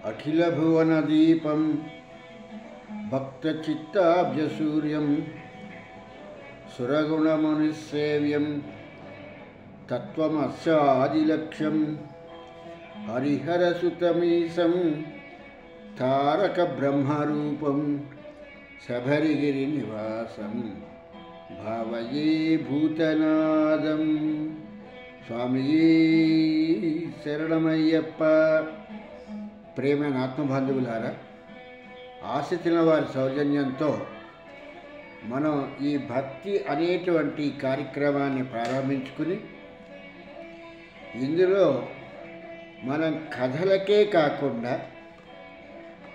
అఖిలభువనదీపం భక్తచిత్తాబ్జసూర్యం సురగుణమునిసేవ్యం తత్వమస్యాదిలక్ష్యం హరిహరసుతమీశం తారక బ్రహ్మరూపం శబరిగిరి నివాసం భావయే భూతనాదం. స్వామియే శరణమయ్యప్ప. ప్రేమైన ఆత్మబంధువులారా, ఆశితుల వారి సౌజన్యంతో మనం ఈ భక్తి అనేటువంటి కార్యక్రమాన్ని ప్రారంభించుకుని ఇందులో మనం కథలకే కాకుండా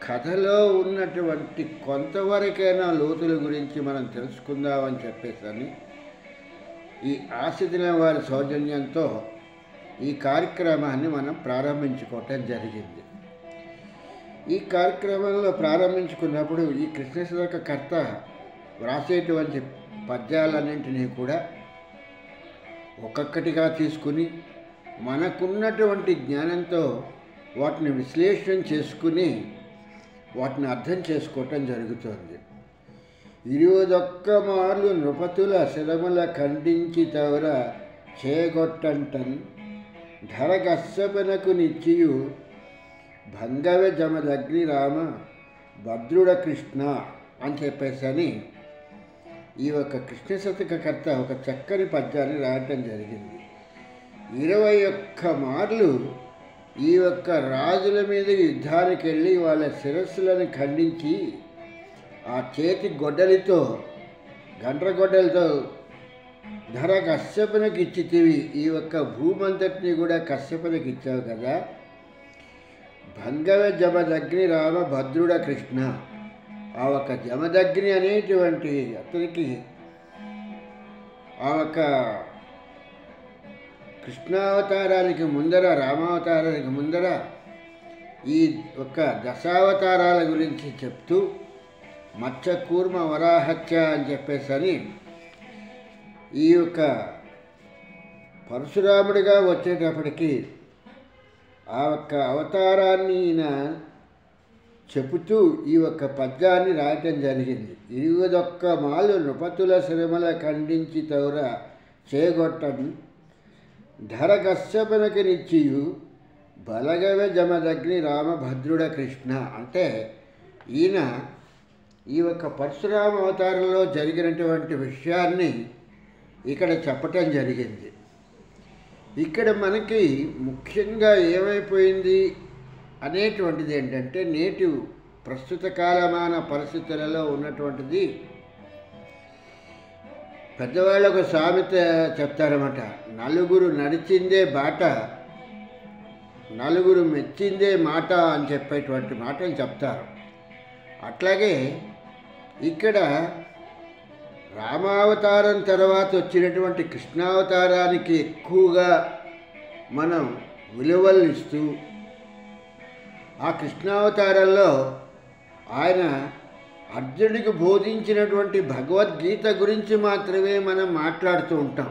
కథలో ఉన్నటువంటి కొంతవరకైనా లోతుల గురించి మనం తెలుసుకుందామని చెప్పేసని ఈ ఆశితుల వారి సౌజన్యంతో ఈ కార్యక్రమాన్ని మనం ప్రారంభించుకోవటం జరిగింది. ఈ కార్యక్రమంలో ప్రారంభించుకున్నప్పుడు ఈ కృష్ణశతక కర్త వ్రాసేటువంటి పద్యాలన్నింటినీ కూడా ఒక్కొక్కటిగా తీసుకుని మనకున్నటువంటి జ్ఞానంతో వాటిని విశ్లేషణ చేసుకుని వాటిని అర్థం చేసుకోవటం జరుగుతుంది. 21 మార్లు నృపతుల శరముల ఖండించి తవర చేగొట్టంటన్ ధరగస్సపనకు నిచ్చియు భంగవ జమదగ్ని రామ భద్రుడ కృష్ణ అని చెప్పేసని ఈ యొక్క కృష్ణశతక కర్త ఒక చక్కని పద్యాన్ని రాయటం జరిగింది. 21 మార్లు ఈ యొక్క రాజుల మీద యుద్ధానికి వెళ్ళి వాళ్ళ శిరస్సులను ఖండించి ఆ చేతి గొడ్డలితో గండ్రగొడ్డలతో ధర కశ్యపనకి ఇచ్చితివి, ఈ యొక్క భూమంతటిని కూడా కశ్యపనకి ఇచ్చావు కదా. భంగవ జమదగ్ని రామ భద్రుడ కృష్ణ. ఆ ఒక జమదగ్ని అనేటువంటి అతనికి ఆ ఒక కృష్ణావతారానికి ముందర, రామావతారానికి ముందర ఈ ఒక దశావతారాల గురించి చెప్తూ మత్స్య కూర్మ వరాహత్య అని చెప్పేసని ఈ యొక్క పరశురాముడిగా వచ్చేటప్పటికి ఆ యొక్క అవతారాన్ని ఈయన చెబుతూ ఈ యొక్క పద్యాన్ని రాయటం జరిగింది. 21 మాలు నృపతుల శ్రమల ఖండించి తౌర చేగొట్టను ధర కశ్యపనకి నిచ్చియు బలగవ జమదగ్ని రామభద్రుడ కృష్ణ. అంటే ఈయన ఈ యొక్క పరశురామ అవతారంలో జరిగినటువంటి విషయాన్ని ఇక్కడ చెప్పటం జరిగింది. ఇక్కడ మనకి ముఖ్యంగా ఏమైపోయింది అనేటువంటిది ఏంటంటే, నేటి ప్రస్తుత కాలమాన పరిస్థితులలో ఉన్నటువంటిది పెద్దవాళ్ళు ఒక సామెత చెప్తారన్నమాట. నలుగురు నడిచిందే బాట, నలుగురు మెచ్చిందే మాట అని చెప్పేటువంటి మాటలు చెప్తారు. అట్లాగే ఇక్కడ రామావతారం తర్వాత వచ్చినటువంటి కృష్ణావతారానికి ఎక్కువగా మనం విలువలు ఇస్తూ ఆ కృష్ణావతారంలో ఆయన అర్జునుడికి బోధించినటువంటి భగవద్గీత గురించి మాత్రమే మనం మాట్లాడుతూ ఉంటాం.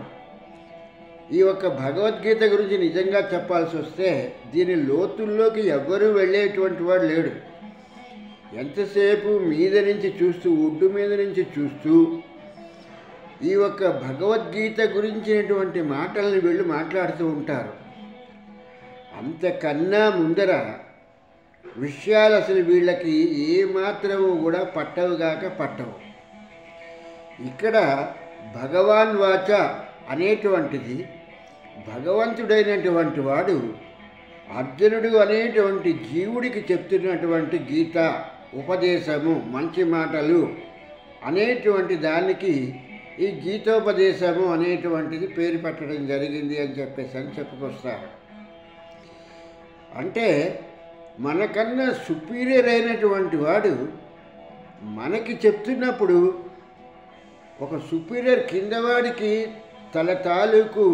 ఈ యొక్క భగవద్గీత గురించి నిజంగా చెప్పాల్సి వస్తే దీని లోతుల్లోకి ఎవ్వరూ వెళ్ళేటువంటి వాడు లేడు. ఎంతసేపు మీద నుంచి చూస్తూ, ఒడ్డు మీద నుంచి చూస్తూ ఈ యొక్క భగవద్గీత గురించినటువంటి మాటలను వీళ్ళు మాట్లాడుతూ ఉంటారు. అంతకన్నా ముందర విషయాలు అసలు వీళ్ళకి ఏమాత్రము కూడా పట్టవుగాక పట్టవు. ఇక్కడ భగవాన్ వాచ అనేటువంటిది భగవంతుడైనటువంటి వాడు అర్జునుడు అనేటువంటి జీవుడికి చెప్తున్నటువంటి గీత ఉపదేశము, మంచి మాటలు అనేటువంటి దానికి ఈ గీతోపదేశము అనేటువంటిది పేరు పెట్టడం జరిగింది అని చెప్పేసి చెప్పుకొస్తారు. అంటే మనకన్నా సుపీరియర్ అయినటువంటి వాడు మనకి చెప్తున్నప్పుడు ఒక సుపీరియర్ కిందవాడికి తన తాలూకు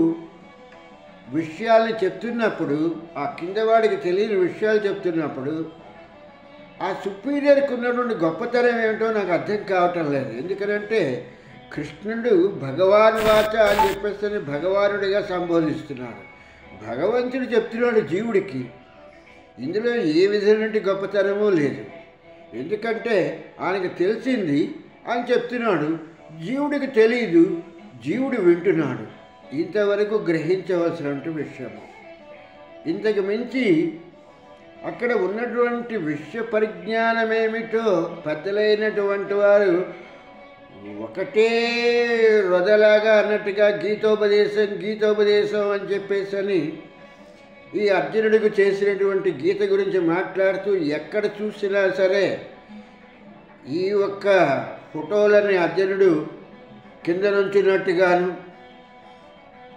విషయాల్ని చెప్తున్నప్పుడు, ఆ కిందవాడికి తెలియని విషయాలు చెప్తున్నప్పుడు ఆ సుపీరియర్కి ఉన్నటువంటి గొప్పతనం ఏమిటో నాకు అర్థం కావటం లేదు. ఎందుకంటే కృష్ణుడు భగవాన్ వాచ అని చెప్పేసి భగవానుడిగా సంబోధిస్తున్నాడు. భగవంతుడు చెప్తున్నాడు జీవుడికి, ఇందులో ఏ విధమైన గొప్పతనమూ లేదు. ఎందుకంటే ఆయనకు తెలిసింది అని చెప్తున్నాడు, జీవుడికి తెలియదు, జీవుడు వింటున్నాడు. ఇంతవరకు గ్రహించవలసినటువంటి విషయము. ఇంతకు మించి అక్కడ ఉన్నటువంటి విషయ పరిజ్ఞానమేమిటో పెద్దలైనటువంటి వారు ఒకటే రొదలాగా అన్నట్టుగా గీతోపదేశం అని చెప్పేసి ఈ అర్జునుడికి చేసినటువంటి గీత గురించి మాట్లాడుతూ ఎక్కడ చూసినా సరే ఈ ఒక్క ఫోటోలని అర్జునుడు కింద నుంచినట్టుగాను,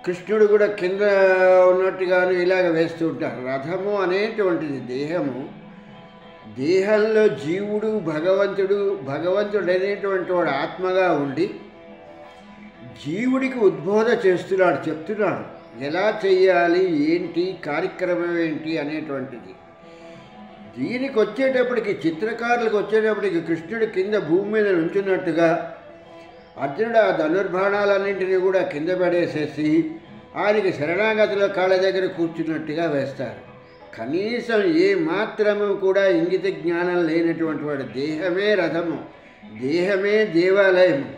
కృష్ణుడు కూడా కింద ఉన్నట్టుగాను ఇలాగ వేస్తూ ఉంటారు. రథము అనేటువంటిది దేహము, దేహంలో జీవుడు భగవంతుడు అనేటువంటి వాడు ఆత్మగా ఉండి జీవుడికి ఉద్బోధ చేస్తున్నాడు, చెప్తున్నాడు ఎలా చెయ్యాలి, ఏంటి కార్యక్రమం ఏంటి అనేటువంటిది. దీనికి వచ్చేటప్పటికి చిత్రకారులకు వచ్చేటప్పటికి కృష్ణుడు కింద భూమి మీద నుంచున్నట్టుగా అర్జునుడు ఆ ధనుర్బాణాలన్నింటినీ కూడా కింద పడేసేసి ఆయనకి శరణాగతిలో కాళ్ళ దగ్గర కూర్చున్నట్టుగా వేస్తారు. కనీసం ఏ మాత్రము కూడా ఇంగిత జ్ఞానం లేనటువంటి వాడు దేహమే రథము, దేహమే దేవాలయము,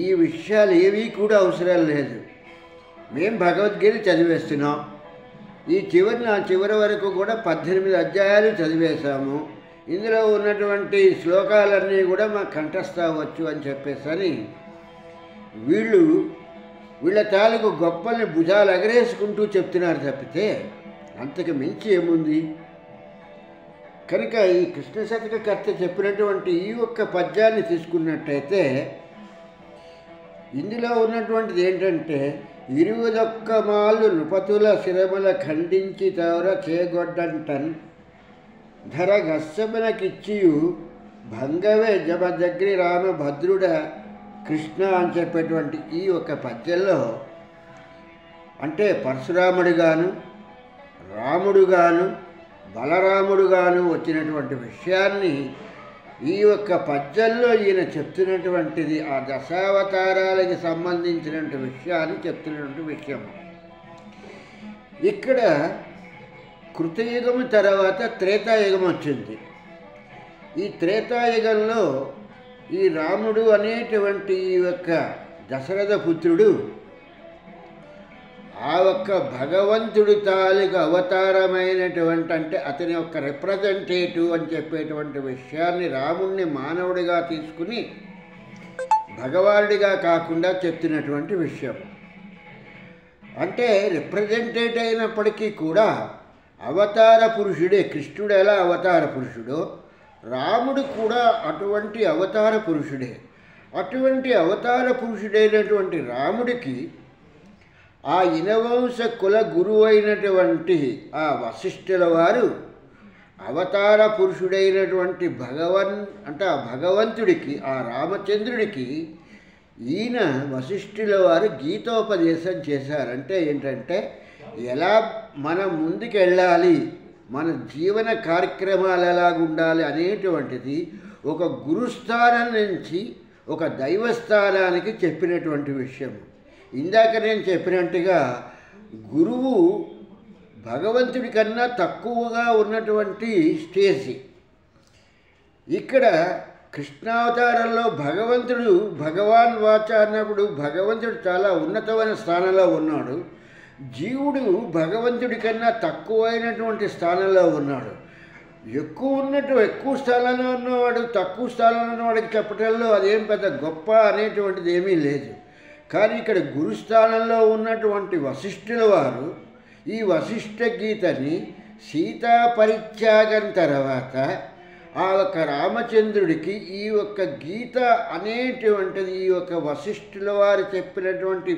ఈ విషయాలు ఏవీ కూడా అవసరం లేదు. మేము భగవద్గీత చదివేస్తున్నాం, ఈ చివరి వరకు కూడా 18 అధ్యాయాలు చదివేశాము, ఇందులో ఉన్నటువంటి శ్లోకాలన్నీ కూడా మాకు కంఠస్థవచ్చు అని చెప్పేసని వీళ్ళ తాలూకు గొప్పల్ని భుజాలు ఎగరేసుకుంటూ చెప్తున్నారు తప్పితే అంతకు మించి ఏముంది. కనుక ఈ కృష్ణ శతకకర్త చెప్పినటువంటి ఈ ఒక్క పద్యాన్ని తీసుకున్నట్టయితే ఇందులో ఉన్నటువంటిది ఏంటంటే 21 మాళ్ళు నృపతుల శిరముల ఖండించి తవర చేగొడ్డంటన్ ధర గస్సమునకిచ్చియు భంగవే జమదగ్రి రామభద్రుడ కృష్ణ అని చెప్పేటువంటి ఈ ఒక్క పద్యంలో అంటే పరశురాముడుగాను, రాముడుగాను, బలరాముడుగాను వచ్చినటువంటి విషయాన్ని ఈ ఒక్క పద్యంలో ఈయన చెప్తున్నటువంటిది ఆ దశావతారాలకి సంబంధించినటువంటి విషయాన్ని చెప్తున్నటువంటి విషయం. ఇక్కడ కృతయుగము తర్వాత త్రేతాయుగం వచ్చింది. ఈ త్రేతాయుగంలో ఈ రాముడు అనేటువంటి ఈ యొక్క దశరథ పుత్రుడు ఆ ఒక్క భగవంతుడి తాలూకు అవతారమైనటువంటి అంటే అతని యొక్క రిప్రజెంటేటివ్ అని చెప్పేటువంటి విషయాన్ని రాముణ్ణి మానవుడిగా తీసుకుని భగవానుడిగా కాకుండా చెప్తున్నటువంటి విషయం. అంటే రిప్రజెంటేటివ్ అయినప్పటికీ కూడా అవతార పురుషుడే. కృష్ణుడు ఎలా అవతార పురుషుడో రాముడు కూడా అటువంటి అవతార పురుషుడే. అటువంటి అవతార పురుషుడైనటువంటి రాముడికి ఆ ఇనవంశ కుల గురువు అయినటువంటి ఆ వశిష్ఠుల వారు అవతార పురుషుడైనటువంటి ఆ భగవంతుడికి ఆ రామచంద్రుడికి ఈయన వశిష్ఠుల వారు గీతోపదేశం చేశారంటే ఏంటంటే ఎలా మనం ముందుకు వెళ్ళాలి, మన జీవన కార్యక్రమాలు ఎలాగుండాలి అనేటువంటిది ఒక గురుస్థానం నుంచి ఒక దైవస్థానానికి చెప్పినటువంటి విషయం. ఇందాక నేను చెప్పినట్టుగా గురువు భగవంతుడి కన్నా తక్కువగా ఉన్నటువంటి స్టేజ్. ఇక్కడ కృష్ణావతారంలో భగవంతుడు భగవాన్ వాచ అన్నప్పుడు భగవంతుడు చాలా ఉన్నతమైన స్థానంలో ఉన్నాడు, జీవుడు భగవంతుడి కన్నా తక్కువైనటువంటి స్థానంలో ఉన్నాడు. ఎక్కువ స్థానంలో ఉన్నవాడు తక్కువ స్థానంలో ఉన్నవాడికి చెప్పటంలో అదేం పెద్ద గొప్ప అనేటువంటిది ఏమీ లేదు. కానీ ఇక్కడ గురుస్థానంలో ఉన్నటువంటి వశిష్ఠుల వారు ఈ వశిష్ఠ గీతని సీతా పరిత్యాగం తర్వాత ఆ యొక్క రామచంద్రుడికి ఈ యొక్క గీత అనేటువంటిది ఈ యొక్క వశిష్ఠుల వారు చెప్పినటువంటి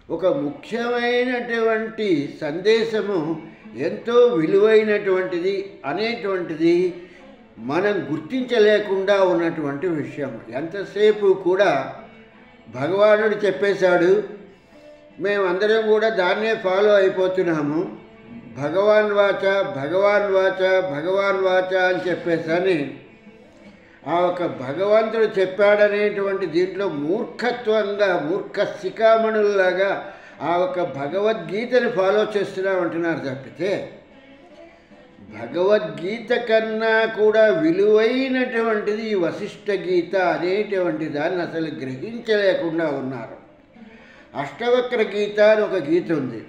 ఒక ముఖ్యమైనటువంటి సందేశము ఎంతో విలువైనటువంటిది అనేటువంటిది మనం గుర్తించలేకుండా ఉన్నటువంటి విషయం. ఎంతసేపు కూడా భగవానుడు చెప్పేశాడు, మేమందరం కూడా దాన్నే ఫాలో అయిపోతున్నాము, భగవాన్ వాచ భగవాన్ వాచ భగవాన్ వాచ అని చెప్పేసని ఆ ఒక భగవంతుడు చెప్పాడనేటువంటి దీంట్లో మూర్ఖత్వంగా మూర్ఖ శిఖామణుల్లాగా ఆ ఒక భగవద్గీతని ఫాలో చేస్తున్నామంటున్నారు తప్పితే భగవద్గీత కన్నా కూడా విలువైనటువంటిది ఈ వశిష్ఠ గీత అనేటువంటి దాన్ని అసలు గ్రహించలేకుండా ఉన్నారు. అష్టవక్ర గీత అని ఒక గీత ఉంది.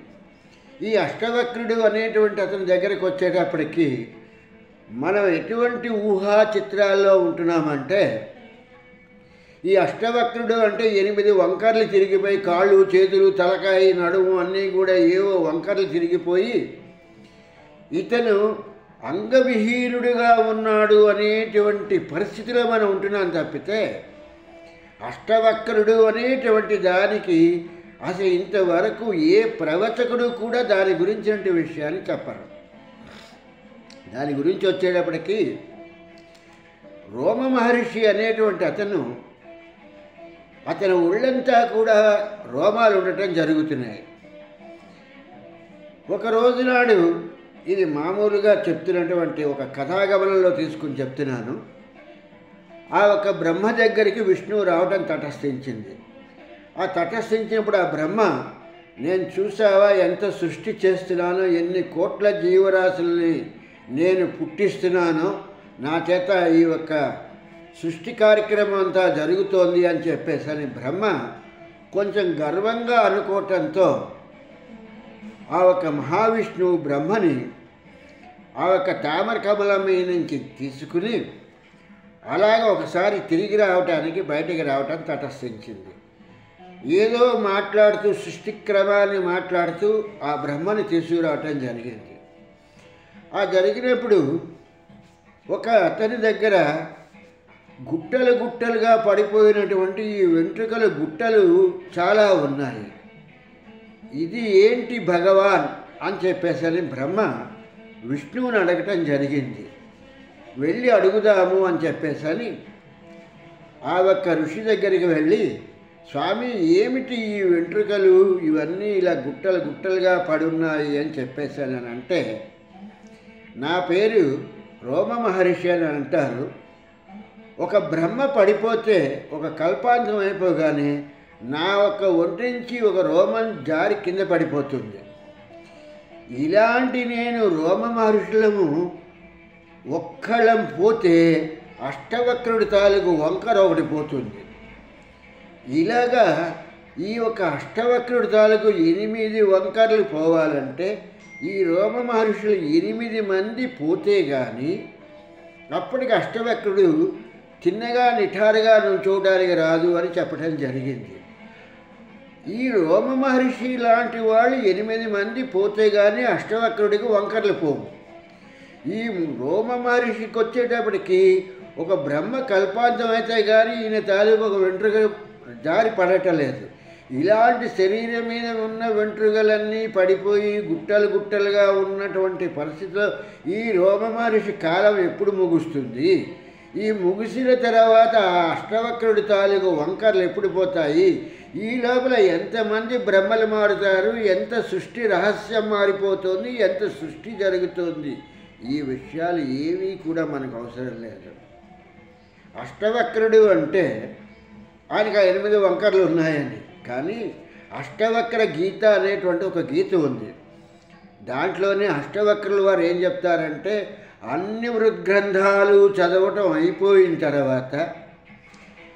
ఈ అష్టవక్రుడు అనేటువంటి అతని దగ్గరికి వచ్చేటప్పటికి మనం ఎటువంటి ఊహా చిత్రాల్లో ఉంటున్నామంటే, ఈ అష్టవక్రుడు అంటే 8 వంకర్లు తిరిగిపోయి కాళ్ళు చేతులు తలకాయ నడుము అన్నీ కూడా ఏవో వంకర్లు తిరిగిపోయి ఇతను అంగవిహీనుడిగా ఉన్నాడు అనేటువంటి పరిస్థితిలో మనం ఉంటున్నాం తప్పితే అష్టవక్రుడు అనేటువంటి దానికి అసలు ఇంతవరకు ఏ ప్రవచకుడు కూడా దాని గురించిన విషయాన్ని చెప్పరు. దాని గురించి వచ్చేటప్పటికి రోమ మహర్షి అనేటువంటి అతను ఒళ్ళంతా కూడా రోమాలు ఉండటం జరుగుతున్నాయి. ఒక రోజు నాడు, ఇది మామూలుగా చెప్తున్నటువంటి ఒక కథాగమనంలో తీసుకుని చెప్తున్నాను, ఆ ఒక బ్రహ్మ దగ్గరికి విష్ణువు రావటం తటస్థించింది. ఆ తటస్థించినప్పుడు ఆ బ్రహ్మ, నేను చూసావా ఎంత సృష్టి చేస్తున్నానో, ఎన్ని కోట్ల జీవరాశుల్ని నేను పుట్టిస్తున్నానో, నా చేత ఈ యొక్క సృష్టి కార్యక్రమం అంతా జరుగుతోంది అని చెప్పేసని బ్రహ్మ కొంచెం గర్వంగా అనుకోవటంతో ఆ ఒక మహావిష్ణువు బ్రహ్మని ఆ ఒక తామర కమలం మీద నుంచి తీసుకుని అలాగ ఒకసారి తిరిగి రావటానికి బయటికి రావటం తటస్థించింది. ఏదో మాట్లాడుతూ సృష్టి క్రమాన్ని మాట్లాడుతూ ఆ బ్రహ్మని తీసుకురావటం జరిగింది. ఆ జరిగినప్పుడు ఒక అతని దగ్గర గుట్టలు గుట్టలుగా పడిపోయినటువంటి ఈ వెంట్రుకల గుట్టలు చాలా ఉన్నాయి. ఇది ఏంటి భగవాన్ అని చెప్పేసరి బ్రహ్మ విష్ణువుని అడగటం జరిగింది. వెళ్ళి అడుగుదాము అని చెప్పేసని ఆ ఒక్క ఋషి దగ్గరికి వెళ్ళి, స్వామి ఏమిటి ఈ వెంట్రుకలు ఇవన్నీ ఇలా గుట్టలు గుట్టలుగా పడున్నాయి అని చెప్పేసాను అని అంటే, నా పేరు రోమ మహర్షి అని అంటారు. ఒక బ్రహ్మ పడిపోతే ఒక కల్పాంతం అయిపోగానే నా ఒక ఒంటి నుంచి ఒక రోమం జారి కింద పడిపోతుంది. ఇలాంటి నేను రోమ మహర్షులము ఒక్కళ్ళం పోతే అష్టవక్రుడి తాలూకు వంకర ఒకటి పోతుంది. ఇలాగా ఈ ఒక అష్టవక్రుడి తాలూకు 8 వంకర్లు పోవాలంటే ఈ రోమ మహర్షులు 8 మంది పోతే కానీ అప్పటికి అష్టవక్రుడు చిన్నగా నిఠారుగా నుంచోవడానికి రాదు అని చెప్పడం జరిగింది. ఈ రోమ మహర్షి లాంటి వాళ్ళు 8 మంది పోతే కానీ అష్టవక్రుడికి వంకర్లు పోవు. ఈ రోమ మహర్షికి వచ్చేటప్పటికి ఒక బ్రహ్మ కల్పాంతం అయితే కానీ ఈయన తాలూకు ఒక వెంట్రుక జారి పడటలేదు. ఇలాంటి శరీరం మీద ఉన్న వెంట్రుకలన్నీ పడిపోయి గుట్టలు గుట్టలుగా ఉన్నటువంటి పరిస్థితిలో ఈ రోమ మహర్షి కాలం ఎప్పుడు ముగుస్తుంది? ఈ ముగిసిన తర్వాత ఆ అష్టవక్రుడి తాలూకు వంకర్లు ఎప్పుడు పోతాయి? ఈ లోపల ఎంతమంది బ్రహ్మలు మారుతారు? ఎంత సృష్టి రహస్యం మారిపోతుంది? ఎంత సృష్టి జరుగుతుంది? ఈ విషయాలు ఏవీ కూడా మనకు అవసరం లేదు. అష్టవక్రుడు అంటే ఆయనకు 8 వంకర్లు ఉన్నాయని, కానీ అష్టవక్ర గీత అనేటువంటి ఒక గీత ఉంది. దాంట్లోనే అష్టవక్రులు వారు ఏం చెప్తారంటే, అన్ని వృద్గ్రంథాలు చదవటం అయిపోయిన తర్వాత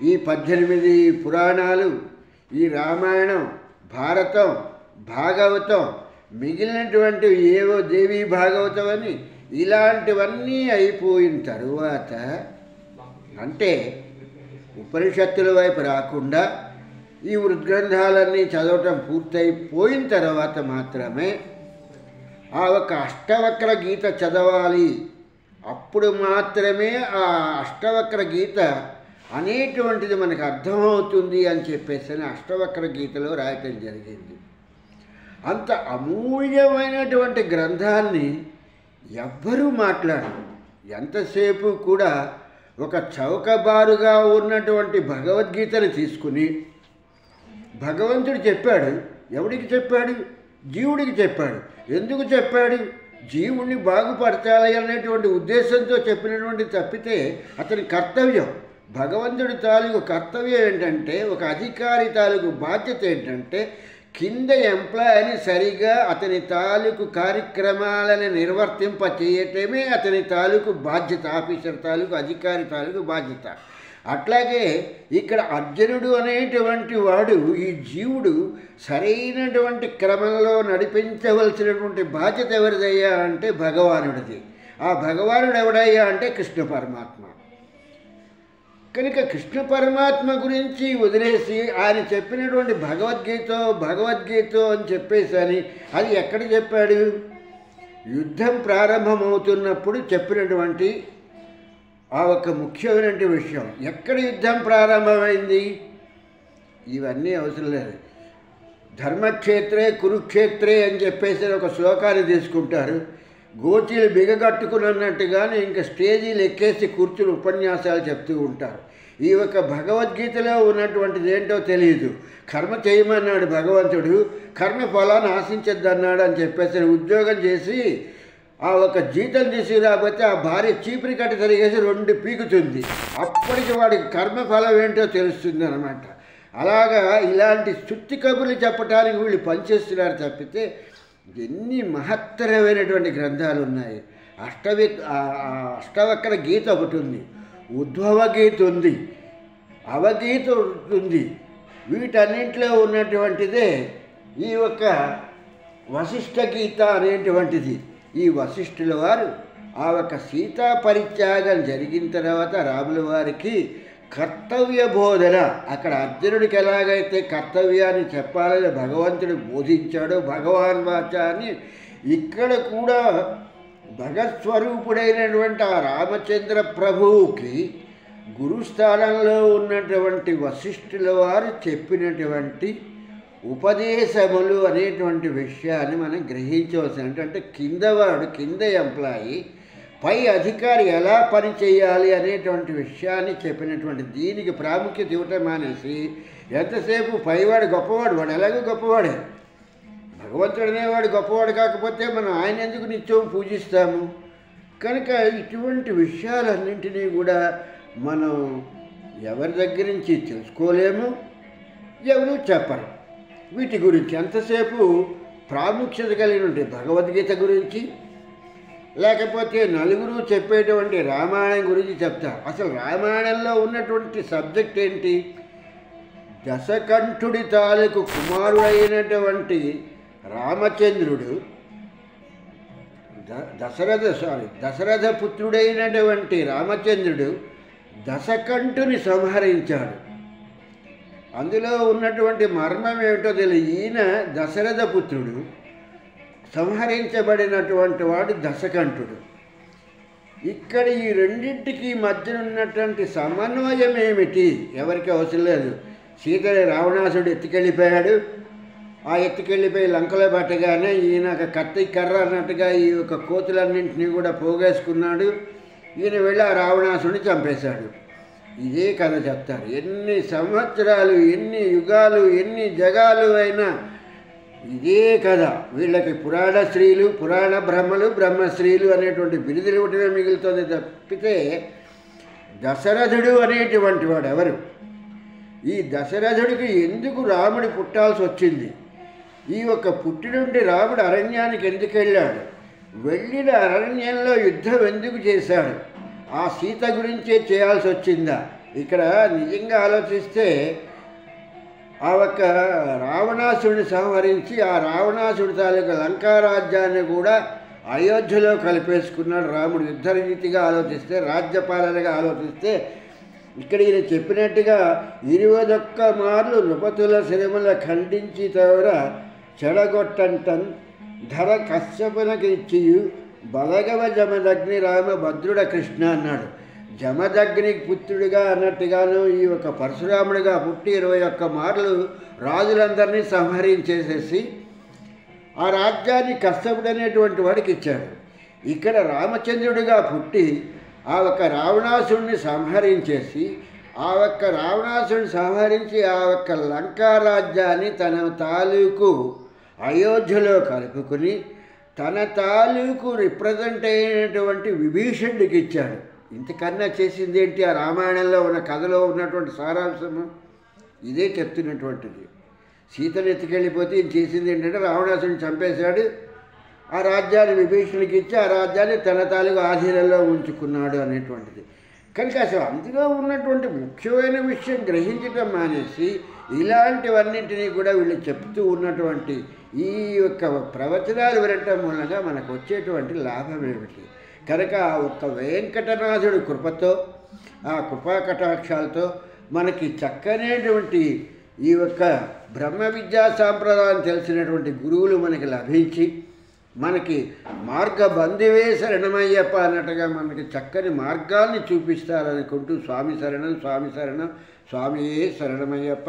ఈ 18 పురాణాలు, ఈ రామాయణం, భారతం, భాగవతం, మిగిలినటువంటి ఏవో దేవీ భాగవతం అని ఇలాంటివన్నీ అయిపోయిన తరువాత, అంటే ఉపనిషత్తుల వైపు రాకుండా ఈ వృద్గ్రంథాలన్నీ చదవటం పూర్తయిపోయిన తర్వాత మాత్రమే ఆ ఒక అష్టవక్ర గీత చదవాలి. అప్పుడు మాత్రమే ఆ అష్టవక్ర గీత అనేటువంటిది మనకు అర్థమవుతుంది అని చెప్పేసి అష్టవక్ర గీతలో రాయటం జరిగింది. అంత అమూల్యమైనటువంటి గ్రంథాన్ని ఎవ్వరూ మాట్లాడరు. ఎంతసేపు కూడా ఒక చౌకబారుగా ఉన్నటువంటి భగవద్గీతను తీసుకుని భగవంతుడు చెప్పాడు. ఎవడికి చెప్పాడు? జీవుడికి చెప్పాడు. ఎందుకు చెప్పాడు? జీవుణ్ణి బాగుపరచాలి అనేటువంటి ఉద్దేశంతో చెప్పినటువంటి తప్పితే అతని కర్తవ్యం, భగవంతుడి తాలూకు కర్తవ్యం ఏంటంటే, ఒక అధికారి తాలూకు బాధ్యత ఏంటంటే కింద ఎంప్లాయీని సరిగా అతని తాలూకు కార్యక్రమాలను నిర్వర్తింప చేయటమే అతని తాలూకు బాధ్యత, ఆఫీసర్ తాలూకు అధికారి తాలూకు బాధ్యత. అట్లాగే ఇక్కడ అర్జునుడు అనేటువంటి వాడు, ఈ జీవుడు సరైనటువంటి క్రమంలో నడిపించవలసినటువంటి బాధ్యత ఎవరిదయ్యా అంటే భగవానుడిది. ఆ భగవానుడు ఎవడయ్యా అంటే కృష్ణ పరమాత్మ. కనుక కృష్ణ పరమాత్మ గురించి వదిలేసి ఆయన చెప్పినటువంటి భగవద్గీత అని చెప్పేసి అని అది ఎక్కడ చెప్పాడు? యుద్ధం ప్రారంభమవుతున్నప్పుడు చెప్పినటువంటి ఆ ఒక ముఖ్యమైనటువంటి విషయం. ఎక్కడ యుద్ధం ప్రారంభమైంది? ఇవన్నీ అవసరం లేదు. ధర్మక్షేత్రే కురుక్షేత్రే అని చెప్పేసి ఒక శ్లోకాన్ని తీసుకుంటారు. గోచీలు బిగగట్టుకున్నట్టుగానే ఇంకా స్టేజీలు ఎక్కేసి కూర్చుని ఉపన్యాసాలు చెప్తూ ఉంటారు. ఈ యొక్క భగవద్గీతలో ఉన్నటువంటిది ఏంటో తెలియదు. కర్మ చేయమన్నాడు భగవంతుడు, కర్మ ఫలాన్ని ఆశించద్దన్నాడు అని చెప్పేసి ఉద్యోగం చేసి ఆ ఒక జీతం తీసుకురాకపోతే ఆ భార్య చీపురి కట్టి తిరిగేసి 2 పీకుతుంది. అప్పటికి వాడికి కర్మఫలం ఏంటో తెలుస్తుంది అన్నమాట. అలాగా ఇలాంటి సుత్తి కబుర్లు చెప్పడానికి వీళ్ళు పనిచేస్తున్నారు తప్పితే ఎన్ని మహత్తరమైనటువంటి గ్రంథాలు ఉన్నాయి. అష్టవక్ర గీత ఒకటి ఉంది, ఉద్భవ గీత ఉంది, అవగీత ఉంది. వీటన్నింటిలో ఉన్నటువంటిదే ఈ యొక్క వశిష్ఠ గీత అనేటువంటిది. ఈ వశిష్ఠుల వారు ఆ ఒక సీతా పరిత్యాగం జరిగిన తర్వాత రాముల వారికి కర్తవ్య బోధన, అక్కడ అర్జునుడికి ఎలాగైతే కర్తవ్యాన్ని చెప్పాలని భగవంతుడు బోధించాడో భగవాన్ వాచాన్ని, ఇక్కడ కూడా భగత్స్వరూపుడైనటువంటి ఆ రామచంద్ర ప్రభువుకి గురుస్థానంలో ఉన్నటువంటి వశిష్ఠుల వారు చెప్పినటువంటి ఉపదేశములు అనేటువంటి విషయాన్ని మనం గ్రహించవలసిన, అంటే కింద ఎంప్లాయీ పై అధికారి ఎలా పని చేయాలి అనేటువంటి విషయాన్ని చెప్పినటువంటి దీనికి ప్రాముఖ్యత ఇవ్వటం మానేసి ఎంతసేపు పైవాడు గొప్పవాడు, వాడు ఎలాగో గొప్పవాడే, భగవంతుడు అనేవాడు గొప్పవాడు కాకపోతే మనం ఆయన ఎందుకు నిత్యం పూజిస్తాము? కనుక ఇటువంటి విషయాలన్నింటినీ కూడా మనం ఎవరి దగ్గర నుంచి తెలుసుకోలేము, ఎవరు చెప్పరు. వీటి గురించి ఎంతసేపు ప్రాముఖ్యత కలిగిన భగవద్గీత గురించి, లేకపోతే నలుగురు చెప్పేటువంటి రామాయణం గురించి చెప్తారు. అసలు రామాయణంలో ఉన్నటువంటి సబ్జెక్ట్ ఏంటి? దశకంఠుడి తాలూకు కుమారుడైనటువంటి రామచంద్రుడు దశరథ పుత్రుడైనటువంటి రామచంద్రుడు దశకంఠుని సంహరించాడు. అందులో ఉన్నటువంటి మర్మం ఏమిటో తెలియదు. ఈయన దశరథ పుత్రుడు, సంహరించబడినటువంటి వాడు దశకంఠుడు. ఇక్కడ ఈ రెండింటికి మధ్య ఉన్నటువంటి సమన్వయం ఏమిటి? ఎవరికి అవసరం లేదు. సీతని రావణాసుడు ఎత్తుకెళ్ళిపోయాడు. ఆ ఎత్తుకెళ్ళిపోయి లంకలో పట్టగానే ఈయన కత్తి కర్ర అన్నట్టుగా ఈ యొక్క కోతులన్నింటినీ కూడా పోగేసుకున్నాడు. ఈయన వెళ్ళి ఆ రావణాసుడిని చంపేశాడు. ఇదే కథ చెప్తారు. ఎన్ని సంవత్సరాలు, ఎన్ని యుగాలు, ఎన్ని జగాలు అయినా ఇదే కథ. వీళ్ళకి పురాణ స్త్రీలు, పురాణ బ్రహ్మలు, బ్రహ్మశ్రీలు అనేటువంటి బిరుదులు ఒకటివే మిగులుతుంది తప్పితే దశరథుడు అనేటువంటి వాడు ఎవరు? ఈ దశరథుడికి ఎందుకు రాముడు పుట్టాల్సి వచ్చింది? ఈ యొక్క పుట్టినుండి రాముడు అరణ్యానికి ఎందుకు వెళ్ళాడు? వెళ్ళిన అరణ్యంలో యుద్ధం ఎందుకు చేశాడు? ఆ సీత గురించే చేయాల్సి వచ్చిందా? ఇక్కడ నిజంగా ఆలోచిస్తే ఆ ఒక్క రావణాసుడిని సంహరించి ఆ రావణాసుడి తాలూకా లంకారాజ్యాన్ని కూడా అయోధ్యలో కలిపేసుకున్నాడు రాముడు. యుద్ధ రీతిగా ఆలోచిస్తే, రాజ్యపాలనగా ఆలోచిస్తే ఇక్కడ ఈయన చెప్పినట్టుగా 21 మార్లు నృపతుల శిరముల ఖండించి తవర చెడగొట్టంటన్ ధర కశ్యపునకిచ్చియు బలగవ జమదగ్ని రామ భద్రుడ కృష్ణ అన్నాడు. జమదగ్ని పుత్రుడిగా అన్నట్టుగాను ఈ యొక్క పరశురాముడిగా పుట్టి 21 మార్లు రాజులందరినీ సంహరించేసేసి ఆ రాజ్యాన్ని కశ్యపుడు అనేటువంటి వాడికి ఇచ్చాడు. ఇక్కడ రామచంద్రుడిగా పుట్టి ఆ ఒక్క రావణాసుడిని సంహరించి ఆ ఒక్క లంకా రాజ్యాన్ని తన తాలూకు అయోధ్యలో కలుపుకుని తన తాలూకు రిప్రజెంట్ అయినటువంటి విభీషణుడికి ఇచ్చాడు. ఇంతకన్నా చేసింది ఏంటి? ఆ రామాయణంలో ఉన్న కథలో ఉన్నటువంటి సారాంశము ఇదే చెప్తున్నటువంటిది. సీతను ఎత్తుకెళ్ళిపోతే ఈయన చేసింది ఏంటంటే రావణాసుని చంపేశాడు, ఆ రాజ్యాన్ని విభీషణుడికి ఇచ్చి ఆ రాజ్యాన్ని తన తాలూకు ఆధీనంలో ఉంచుకున్నాడు అనేటువంటిది. కనుక అసలు అందులో ఉన్నటువంటి ముఖ్యమైన విషయం గ్రహించడం మానేసి ఇలాంటివన్నింటినీ కూడా వీళ్ళు చెప్తూ ఉన్నటువంటి ఈ యొక్క ప్రవచనాలు వినటం మూలంగా మనకు వచ్చేటువంటి లాభం ఏమిటి? కనుక ఆ ఒక్క వెంకటనాథుడి కృపతో, ఆ కృపా కటాక్షాలతో మనకి చక్కనేటువంటి ఈ యొక్క బ్రహ్మ విద్యా సాంప్రదాయం తెలిసినటువంటి గురువులు మనకి లభించి మనకి మార్గబంధువే శరణమయ్యప్ప అన్నట్టుగా మనకి చక్కని మార్గాన్ని చూపిస్తారనుకుంటూ స్వామి శరణం, స్వామి శరణం, స్వామియే శరణమయ్యప్ప.